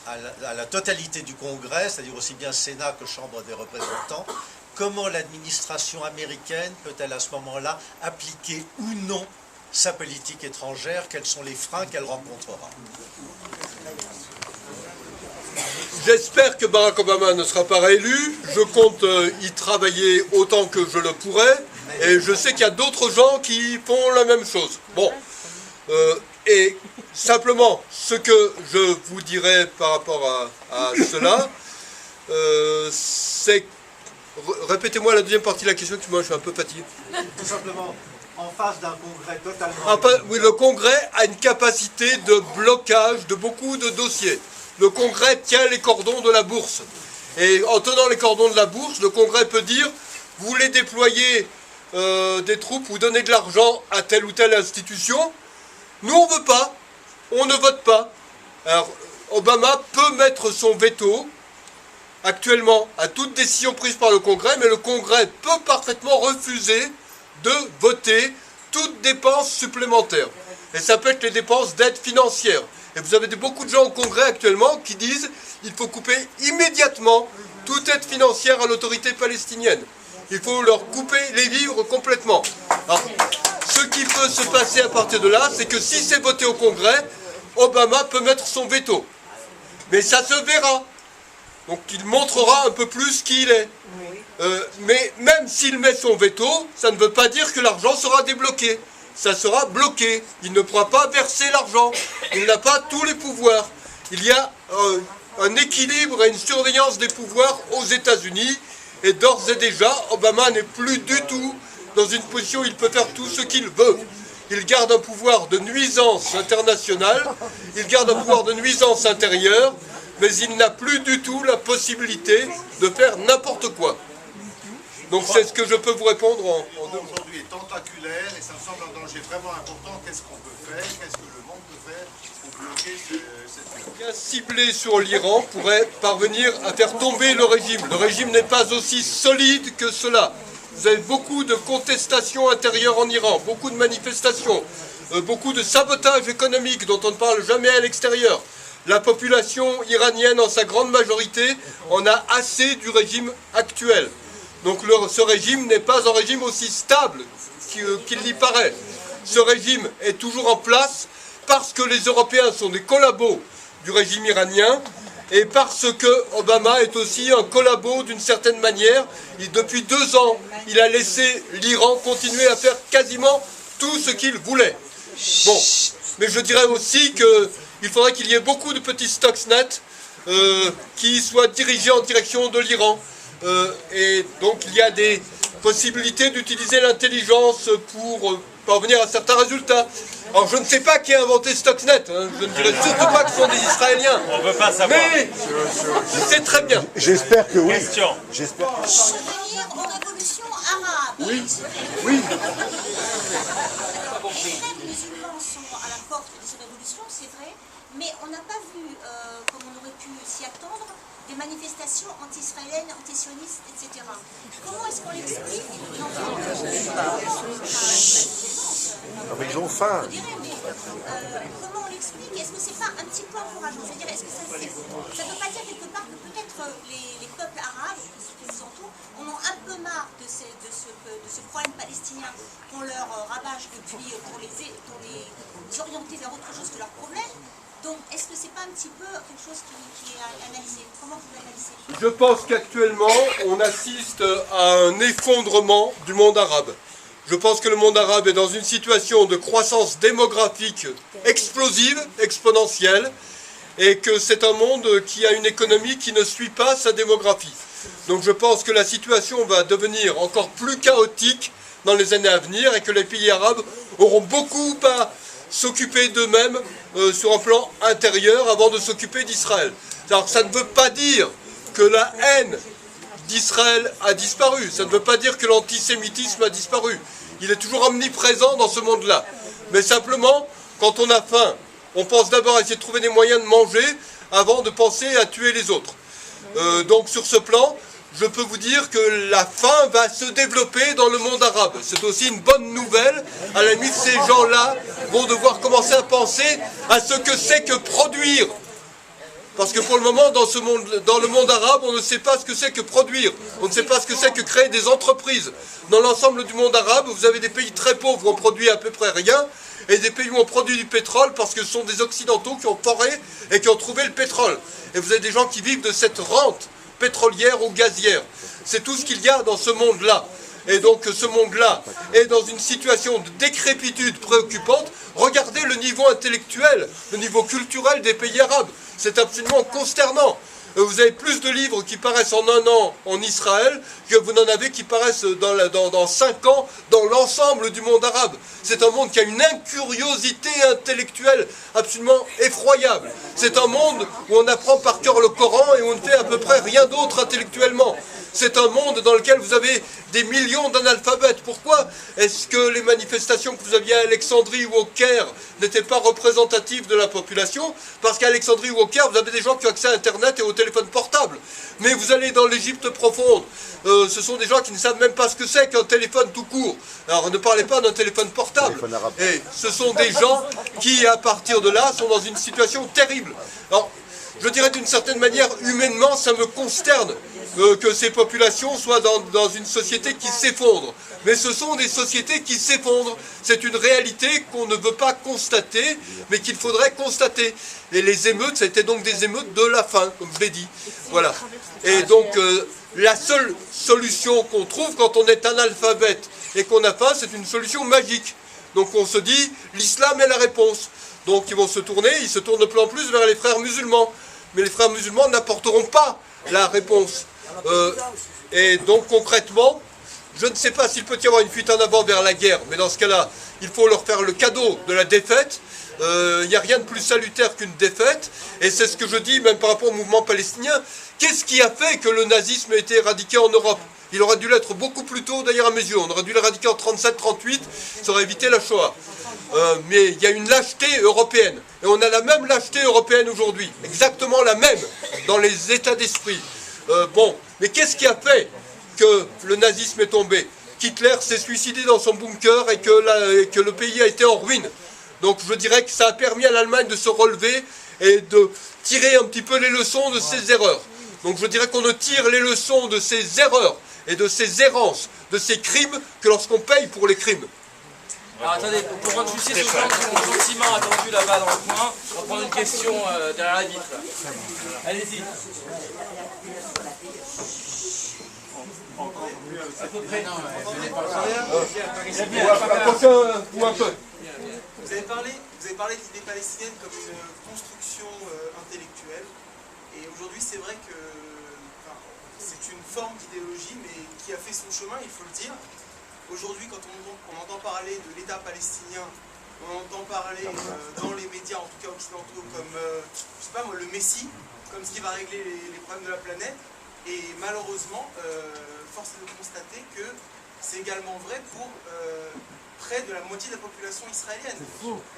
à la totalité du Congrès, c'est-à-dire aussi bien Sénat que Chambre des représentants, comment l'administration américaine peut-elle à ce moment-là appliquer ou non sa politique étrangère? Quels sont les freins qu'elle rencontrera? J'espère que Barack Obama ne sera pas réélu. Je compte y travailler autant que je le pourrai. Et je sais qu'il y a d'autres gens qui font la même chose. Bon. Et simplement, ce que je vous dirais par rapport à cela, c'est... Répétez-moi la deuxième partie de la question, parce que moi je suis un peu fatigué. Tout simplement, en face d'un congrès totalement... Oui, le congrès a une capacité de blocage de beaucoup de dossiers. Le congrès tient les cordons de la bourse. Et en tenant les cordons de la bourse, le congrès peut dire, vous voulez déployer des troupes ou donner de l'argent à telle ou telle institution, nous on ne veut pas, on ne vote pas. Alors Obama peut mettre son veto actuellement à toute décision prise par le Congrès, mais le Congrès peut parfaitement refuser de voter toute dépense supplémentaire. Et ça peut être les dépenses d'aide financière. Et vous avez beaucoup de gens au Congrès actuellement qui disent qu'il faut couper immédiatement toute aide financière à l'autorité palestinienne. Il faut leur couper les vivres complètement. Alors, ce qui peut se passer à partir de là, c'est que si c'est voté au Congrès, Obama peut mettre son veto. Mais ça se verra. Donc il montrera un peu plus qui il est. Mais même s'il met son veto, ça ne veut pas dire que l'argent sera débloqué. Ça sera bloqué. Il ne pourra pas verser l'argent. Il n'a pas tous les pouvoirs. Il y a un équilibre et une surveillance des pouvoirs aux États-Unis. Et d'ores et déjà, Obama n'est plus du tout dans une position où il peut faire tout ce qu'il veut. Il garde un pouvoir de nuisance internationale, il garde un pouvoir de nuisance intérieure, mais il n'a plus du tout la possibilité de faire n'importe quoi. Donc c'est ce que je peux vous répondre en deux mots. Aujourd'hui est tentaculaire et ça me semble un danger vraiment important. Qu'est-ce qu'on peut faire? Qu'est-ce que le monde peut faire pour bloquer cette... Bien ciblé sur l'Iran pourrait parvenir à faire tomber le régime. Le régime n'est pas aussi solide que cela. Vous avez beaucoup de contestations intérieures en Iran, beaucoup de manifestations, beaucoup de sabotage économique dont on ne parle jamais à l'extérieur. La population iranienne, en sa grande majorité, en a assez du régime actuel. Donc ce régime n'est pas un régime aussi stable qu'il y paraît. Ce régime est toujours en place parce que les Européens sont des collabos du régime iranien et parce que Obama est aussi un collabo d'une certaine manière. Depuis 2 ans, il a laissé l'Iran continuer à faire quasiment tout ce qu'il voulait. Bon, mais je dirais aussi qu'il faudrait qu'il y ait beaucoup de petits Stuxnet qui soient dirigés en direction de l'Iran. Et donc il y a des possibilités d'utiliser l'intelligence pour parvenir à certains résultats. Alors je ne sais pas qui a inventé Stuxnet, hein. Je ne dirais surtout pas que ce sont des Israéliens. On ne veut pas savoir. Mais c'est très bien. J'espère que oui. Question. J'espère. Aux révolutions arabes. Oui. Oui. Les frères musulmans sont à la porte de ces révolutions, c'est vrai, mais on n'a pas vu, comme on aurait pu s'y attendre, des manifestations anti-israéliennes, anti-sionistes, etc. Comment est-ce qu'on l'explique? Ils ont faim. Comment on l'explique? Est-ce que c'est pas un petit peu encourageant? C'est-à-dire, est-ce que ça ne veut pas dire quelque part que peut-être les peuples arabes qui nous entourent en ont un peu marre de ce problème palestinien qu'on leur rabâche depuis pour les orienter vers autre chose que leur problème? Donc, est-ce que c'est pas un petit peu quelque chose qui est analysé? Comment vous l'analysez? Je pense qu'actuellement, on assiste à un effondrement du monde arabe. Je pense que le monde arabe est dans une situation de croissance démographique explosive, exponentielle, et que c'est un monde qui a une économie qui ne suit pas sa démographie. Donc je pense que la situation va devenir encore plus chaotique dans les années à venir et que les pays arabes auront beaucoup à s'occuper d'eux-mêmes sur un plan intérieur avant de s'occuper d'Israël. Alors ça ne veut pas dire que la haine d'Israël a disparu, ça ne veut pas dire que l'antisémitisme a disparu. Il est toujours omniprésent dans ce monde-là. Mais simplement, quand on a faim, on pense d'abord à essayer de trouver des moyens de manger avant de penser à tuer les autres. Donc sur ce plan, je peux vous dire que la faim va se développer dans le monde arabe. C'est aussi une bonne nouvelle. À la limite, ces gens-là vont devoir commencer à penser à ce que c'est que produire. Parce que pour le moment, dans le monde arabe, on ne sait pas ce que c'est que produire. On ne sait pas ce que c'est que créer des entreprises. Dans l'ensemble du monde arabe, vous avez des pays très pauvres où on produit à peu près rien, et des pays où on produit du pétrole parce que ce sont des Occidentaux qui ont foré et qui ont trouvé le pétrole. Et vous avez des gens qui vivent de cette rente pétrolière ou gazière. C'est tout ce qu'il y a dans ce monde-là. Et donc ce monde-là est dans une situation de décrépitude préoccupante. Regardez le niveau intellectuel, le niveau culturel des pays arabes. C'est absolument consternant. Vous avez plus de livres qui paraissent en 1 an en Israël que vous n'en avez qui paraissent dans 5 ans dans l'ensemble du monde arabe. C'est un monde qui a une incuriosité intellectuelle absolument effroyable. C'est un monde où on apprend par cœur le Coran et on ne fait à peu près rien d'autre intellectuellement. C'est un monde dans lequel vous avez des millions d'analphabètes. Pourquoi est-ce que les manifestations que vous aviez à Alexandrie ou au Caire n'étaient pas représentatives de la population? Parce qu'à Alexandrie ou au Caire, vous avez des gens qui ont accès à Internet et au téléphone portable. Mais vous allez dans l'Égypte profonde, ce sont des gens qui ne savent même pas ce que c'est qu'un téléphone tout court. Alors ne parlez pas d'un téléphone portable. Et ce sont des gens qui, à partir de là, sont dans une situation terrible. Alors, je dirais d'une certaine manière, humainement, ça me consterne que ces populations soient dans une société qui s'effondre. Mais ce sont des sociétés qui s'effondrent. C'est une réalité qu'on ne veut pas constater, mais qu'il faudrait constater. Et les émeutes, ça a été donc des émeutes de la faim, comme je l'ai dit. Voilà. Et donc, la seule solution qu'on trouve quand on est analphabète et qu'on a faim, c'est une solution magique. Donc on se dit, l'islam est la réponse. Donc ils vont se tourner, ils se tournent de plus en plus vers les frères musulmans. Mais les frères musulmans n'apporteront pas la réponse. Et donc concrètement, je ne sais pas s'il peut y avoir une fuite en avant vers la guerre, mais dans ce cas-là, il faut leur faire le cadeau de la défaite. Il n'y a rien de plus salutaire qu'une défaite, et c'est ce que je dis même par rapport au mouvement palestinien. Qu'est-ce qui a fait que le nazisme a été éradiqué en Europe? Il aurait dû l'être beaucoup plus tôt d'ailleurs à mes yeux. On aurait dû l'éradiquer en 37-38, ça aurait évité la Shoah. Mais il y a une lâcheté européenne, et on a la même lâcheté européenne aujourd'hui, exactement la même dans les états d'esprit. Bon, mais qu'est-ce qui a fait que le nazisme est tombé? Qu'Hitler s'est suicidé dans son bunker et que le pays a été en ruine. Donc je dirais que ça a permis à l'Allemagne de se relever et de tirer un petit peu les leçons de ses erreurs. Donc je dirais qu'on ne tire les leçons de ses erreurs et de ses errances, de ses crimes, que lorsqu'on paye pour les crimes. Alors attendez, pour rendre justice aux gens gentiment attendus là-bas dans le coin, on va prendre une question derrière la vitre. Allez-y. À peu près. Non, venez pas ou un peu. Vous avez parlé de l'idée palestinienne comme une construction intellectuelle. Et aujourd'hui, c'est vrai que c'est une forme d'idéologie, mais qui a fait son chemin, il faut le dire. Aujourd'hui, quand on entend parler de l'État palestinien, on entend parler dans les médias, en tout cas occidentaux, comme, je sais pas moi, le Messie, comme ce qui va régler les problèmes de la planète. Et malheureusement, force est de constater que c'est également vrai pour près de la moitié de la population israélienne.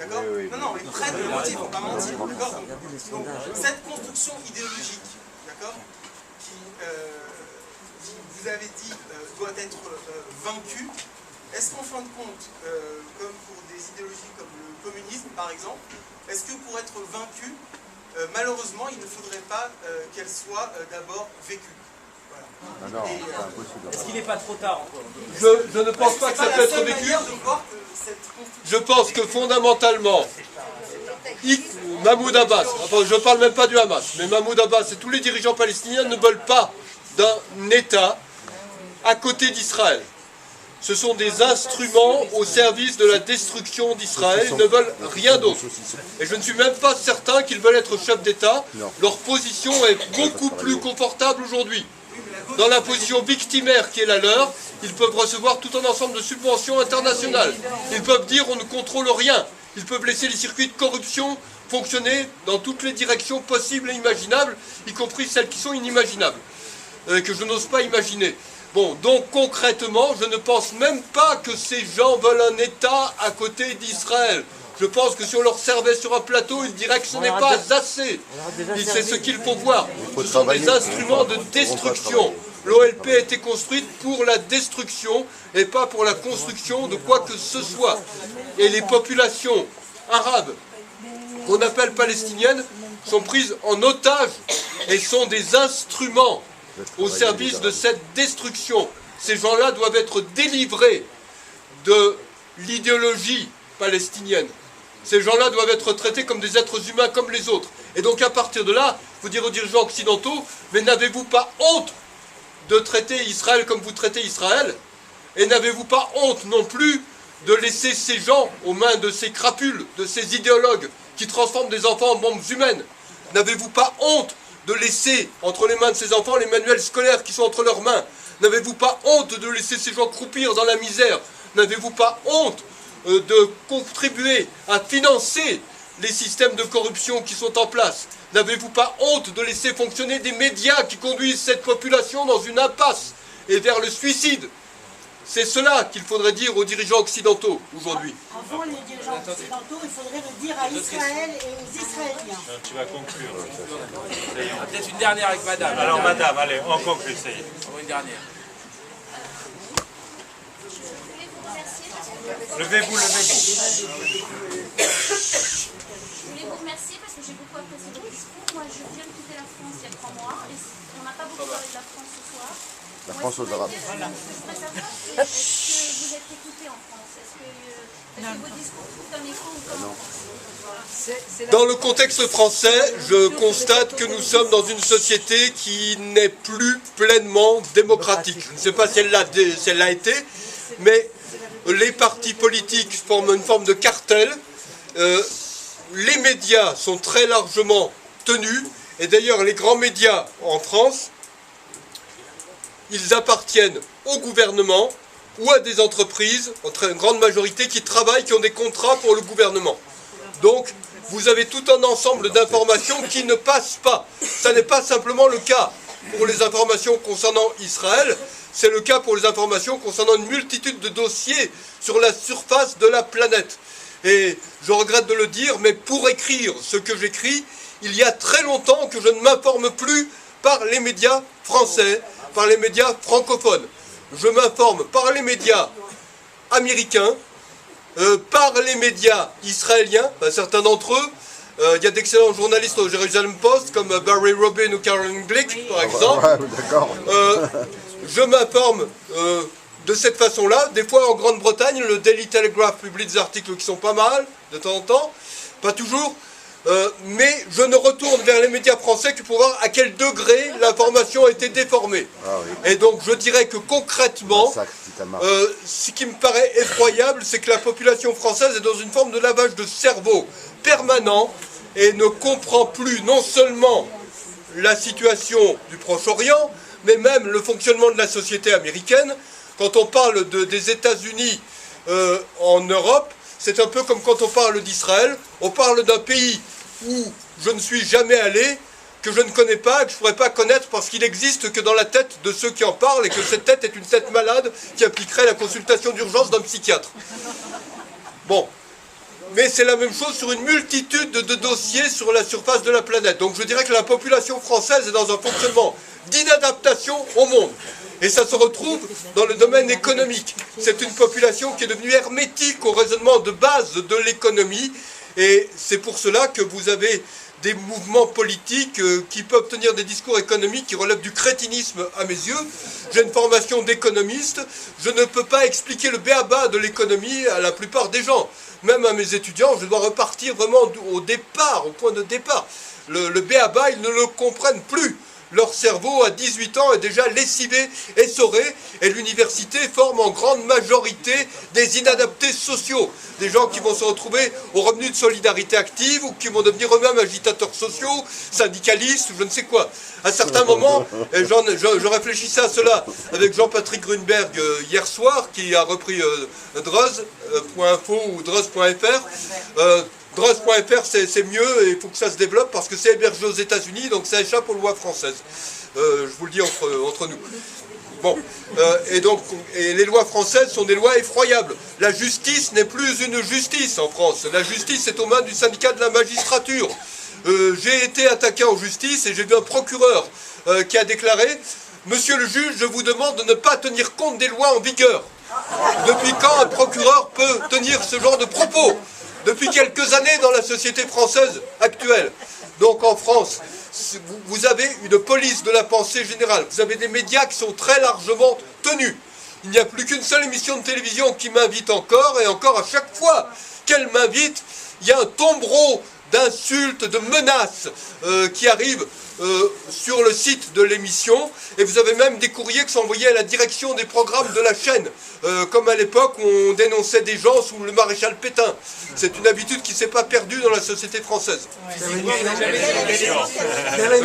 D'accord? Non, mais près de la moitié, il ne faut pas mentir. D'accord? Donc, cette construction idéologique, d'accord, qui, vous avez dit, doit être vaincue, est-ce qu'en fin de compte, comme pour des idéologies comme le communisme par exemple, est-ce que pour être vaincue, malheureusement, il ne faudrait pas qu'elle soit d'abord vécue? Non, c'est impossible. Est-ce qu'il n'est pas trop tard encore? Je ne pense pas que ça peut être vécu. Je pense que fondamentalement, Mahmoud Abbas, enfin, je ne parle même pas du Hamas, mais Mahmoud Abbas et tous les dirigeants palestiniens ne veulent pas d'un État à côté d'Israël. Ce sont des instruments au service de la destruction d'Israël, ils ne veulent rien d'autre. Et je ne suis même pas certain qu'ils veulent être chefs d'État. Leur position est beaucoup plus confortable aujourd'hui. dans la position victimaire qui est la leur, ils peuvent recevoir tout un ensemble de subventions internationales. Ils peuvent dire on ne contrôle rien. Ils peuvent laisser les circuits de corruption fonctionner dans toutes les directions possibles et imaginables, y compris celles qui sont inimaginables, que je n'ose pas imaginer. Bon, donc concrètement, je ne pense même pas que ces gens veulent un État à côté d'Israël. Je pense que si on leur servait sur un plateau, ils diraient que ce n'est pas assez. C'est ce qu'il faut voir. Ce sont des instruments de destruction. L'OLP a été construite pour la destruction et pas pour la construction de quoi que ce soit. Et les populations arabes, qu'on appelle palestiniennes, sont prises en otage et sont des instruments au service de cette destruction. Ces gens-là doivent être délivrés de l'idéologie palestinienne. Ces gens-là doivent être traités comme des êtres humains comme les autres. Et donc à partir de là, il faut dire aux dirigeants occidentaux, mais n'avez-vous pas honte de traiter Israël comme vous traitez Israël? Et n'avez-vous pas honte non plus de laisser ces gens aux mains de ces crapules, de ces idéologues qui transforment des enfants en bombes humaines? N'avez-vous pas honte de laisser entre les mains de ces enfants les manuels scolaires qui sont entre leurs mains? N'avez-vous pas honte de laisser ces gens croupir dans la misère? N'avez-vous pas honte de contribuer à financer les systèmes de corruption qui sont en place? N'avez-vous pas honte de laisser fonctionner des médias qui conduisent cette population dans une impasse et vers le suicide? C'est cela qu'il faudrait dire aux dirigeants occidentaux aujourd'hui. Avant les dirigeants occidentaux, il faudrait le dire à Israël et aux Israéliens. Tu vas conclure. Peut-être une dernière avec madame. Alors madame, allez, on conclut, ça y est. Une dernière. Levez-vous, levez-vous. Je voulais vous remercier parce que j'ai beaucoup apprécié votre discours. Moi, je viens de quitter la France il y a 3 mois et on n'a pas beaucoup parlé de la France ce soir. La France aux Arabes. Ce que je voudrais savoir, c'est est-ce que vous êtes écouté en France? Est-ce que vos discours trouvent un écho ou pas en France? Dans le contexte français, je constate que nous sommes dans une société qui n'est plus pleinement démocratique. Je ne sais pas si elle l'a été, mais les partis politiques forment une forme de cartel. Les médias sont très largement tenus, et d'ailleurs les grands médias en France, ils appartiennent au gouvernement ou à des entreprises, en très grande majorité, qui travaillent, qui ont des contrats pour le gouvernement. Donc, vous avez tout un ensemble d'informations qui ne passent pas. Ça n'est pas simplement le cas pour les informations concernant Israël, c'est le cas pour les informations concernant une multitude de dossiers sur la surface de la planète. Et je regrette de le dire, mais pour écrire ce que j'écris, il y a très longtemps que je ne m'informe plus par les médias français, par les médias francophones. Je m'informe par les médias américains, par les médias israéliens, certains d'entre eux. Il y a d'excellents journalistes au Jerusalem Post, comme Barry Robin ou Karen Glick, par exemple. Je m'informe de cette façon-là. Des fois, en Grande-Bretagne, le Daily Telegraph publie des articles qui sont pas mal, de temps en temps. Pas toujours. Mais je ne retourne vers les médias français que pour voir à quel degré l'information a été déformée. Et donc je dirais que concrètement, ce qui me paraît effroyable, c'est que la population française est dans une forme de lavage de cerveau permanent et ne comprend plus non seulement la situation du Proche-Orient, mais même le fonctionnement de la société américaine. Quand on parle des États-Unis en Europe, c'est un peu comme quand on parle d'Israël, on parle d'un pays où je ne suis jamais allé, que je ne connais pas, que je ne pourrais pas connaître parce qu'il n'existe que dans la tête de ceux qui en parlent et que cette tête est une tête malade qui impliquerait la consultation d'urgence d'un psychiatre. Bon. Mais c'est la même chose sur une multitude de dossiers sur la surface de la planète. Donc je dirais que la population française est dans un fonctionnement d'inadaptation au monde. Et ça se retrouve dans le domaine économique. C'est une population qui est devenue hermétique au raisonnement de base de l'économie. Et c'est pour cela que vous avez des mouvements politiques qui peuvent tenir des discours économiques qui relèvent du crétinisme à mes yeux. J'ai une formation d'économiste. Je ne peux pas expliquer le b.a.-ba de l'économie à la plupart des gens. Même à mes étudiants, je dois repartir vraiment au départ, au point de départ. Le b.a.-ba, ils ne le comprennent plus. leur cerveau à 18 ans est déjà lessivé, essoré, et l'université forme en grande majorité des inadaptés sociaux, des gens qui vont se retrouver au revenu de solidarité active ou qui vont devenir eux-mêmes agitateurs sociaux, syndicalistes, ou je ne sais quoi. À certains moments, et je réfléchissais à cela avec Jean-Patrick Grunberg hier soir, qui a repris Druzz.info ou Druzz.fr. Druzz.fr c'est mieux et il faut que ça se développe parce que c'est hébergé aux États-Unis, donc ça échappe aux lois françaises. Je vous le dis entre nous. Bon, et les lois françaises sont des lois effroyables. La justice n'est plus une justice en France. La justice est aux mains du syndicat de la magistrature. J'ai été attaqué en justice et j'ai vu un procureur qui a déclaré « Monsieur le juge, je vous demande de ne pas tenir compte des lois en vigueur ». Depuis quand un procureur peut tenir ce genre de propos? Depuis quelques années dans la société française actuelle. Donc en France, vous avez une police de la pensée générale. Vous avez des médias qui sont très largement tenus. Il n'y a plus qu'une seule émission de télévision qui m'invite encore, et encore à chaque fois qu'elle m'invite, il y a un tombereau d'insultes, de menaces qui arrivent sur le site de l'émission, et vous avez même des courriers qui sont envoyés à la direction des programmes de la chaîne, comme à l'époque où on dénonçait des gens sous le maréchal Pétain. C'est une habitude qui ne s'est pas perdue dans la société française.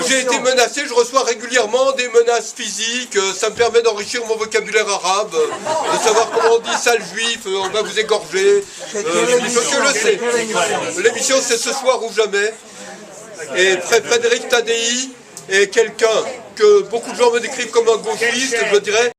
J'ai été menacé, je reçois régulièrement des menaces physiques, ça me permet d'enrichir mon vocabulaire arabe, de savoir comment on dit sale juif, on va vous égorger, je le sais. L'émission c'est Ce soir ou jamais. Et Frédéric Tadei est quelqu'un que beaucoup de gens me décrivent comme un gauchiste, je dirais,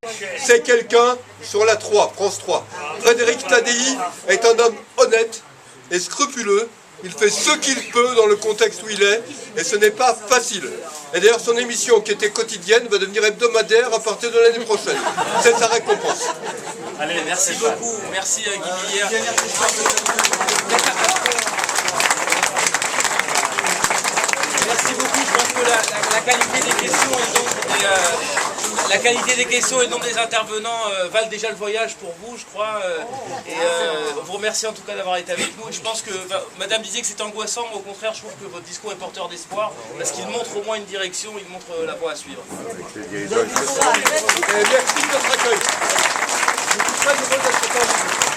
c'est quelqu'un sur la 3, France 3. Frédéric Tadei est un homme honnête et scrupuleux, il fait ce qu'il peut dans le contexte où il est, et ce n'est pas facile. Et d'ailleurs son émission qui était quotidienne va devenir hebdomadaire à partir de l'année prochaine. C'est sa récompense. Allez, merci beaucoup, merci Guy Billière. Merci beaucoup, je pense que la qualité des questions et donc des intervenants valent déjà le voyage pour vous, je crois. On vous remercie en tout cas d'avoir été avec nous. Et je pense que Madame disait que c'est angoissant, mais au contraire, je trouve que votre discours est porteur d'espoir, parce qu'il montre au moins une direction, il montre la voie à suivre. Merci de votre accueil. Je suis très heureux d'être parmi vous.